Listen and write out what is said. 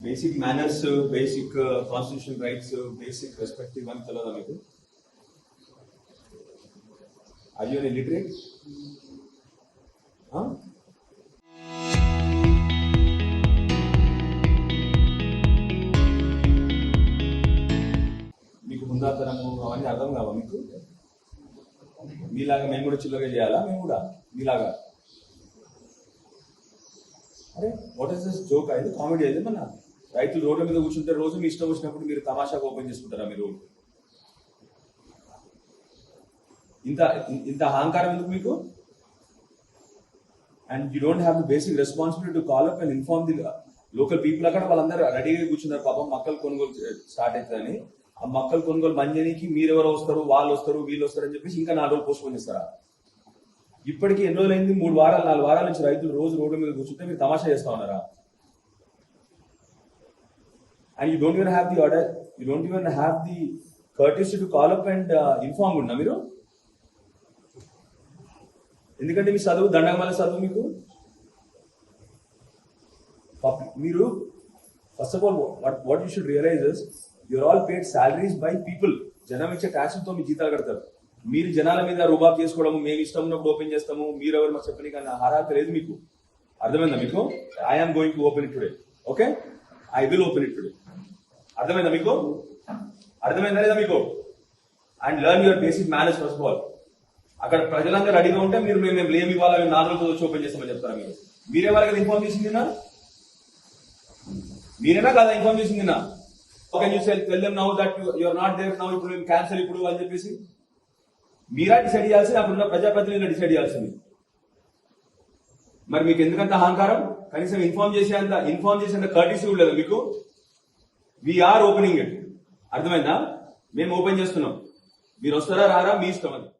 Basic manners, basic constitution rights, basic respect ఇవన్నీ తెలియదా మీకు? Are you literate? మీకు ముందాతరము అవన్నీ అర్థం కావా మీకు? మీలాగా మేము కూడా చిల్లగా చేయాలా? మేము కూడా మీలాగా? అరే వాట్ ఇస్ దిస్ జోక్? అయితే కామెడీ అయితే మన రైతులు రోడ్ల మీద కూర్చుంటే రోజు మీ ఇష్టం వచ్చినప్పుడు మీరు తమాషాగా ఓపెన్ చేసుకుంటారా మీరు? ఇంత ఇంత అహంకారం ఎందుకు మీకు? And you don't have the basic responsibility to call up and inform the local people. అక్కడ వాళ్ళందరూ రెడీగా కూర్చున్నారు పాపం, మొక్కలు కొనుగోలు స్టార్ట్ అవుతుందని. ఆ మొక్కలు కొనుగోలు బంద్ చేయడానికి మీరెవరో వస్తారు, వాళ్ళు వస్తారు, వీళ్ళు వస్తారు అని చెప్పేసి ఇంకా 4 రోజులు పోస్ట్పోన్ చేస్తారా? ఇప్పటికీ ఎన్ని రోజులైంది? 3 వారాలు 4 వారాల నుంచి రైతులు రోజు రోడ్ల మీద కూర్చుంటే మీరు తమాషా చేస్తా ఉన్నారా? And you don't even have the order, you don't even have the courtesy to call up and inform ఉన్నా మీరు? ఎందుకంటే మీ చదువు దండగమల చదువు మీకు. మీరు first of all what you should realise is your all paid salaries by people. జనం ఇచ్చే ట్యాక్స్తో మీ జీతాలు కడతారు. మీరు జనాల మీద రుబాబ్ చేసుకోవడం, మేము ఇష్టం ఉన్నప్పుడు ఓపెన్ చేస్తాము, మీరు ఎవరు మాకు చెప్పని కానీ అర్హత లేదు మీకు. అర్థమైందా మీకు? I'm going to open it today. Okay, I will open it today. అర్థమైందా మీకు? అర్థమైందా లేదా మీకు? And learn your basic manners first of all. అక్కడ ప్రజలందరూ రెడీగా ఉంటే మీరు మేము బ్లేమ్ ఇవ్వాలి, మేము 4 రోజులు వచ్చి ఓపెన్ చేస్తామని చెప్తారా మీరు? మీరే వాళ్ళకి ఇన్ఫార్మ్ చేసిందినా? మీరేనా కదా ఇన్ఫార్మ్ చేసిందినా? Okay, you tell them now that you are not there now, ఇప్పుడు మేము క్యాన్సల్ ఇప్పుడు అని చెప్పేసి మీరా డిసైడ్ చేయాల్సింది, అప్పుడున్న ప్రజాప్రతినిధులు డిసైడ్ చేయాల్సింది. మరి మీకు ఎందుకంత అహంకారం? కనీసం ఇన్ఫార్మ్ చేసేంత కర్టీసీ కూడా లేదు మీకు. We're opening it. అర్థమైందా? మేము ఓపెన్ చేస్తున్నాం, మీరు వస్తారా రారా మీ ఇష్టం అది.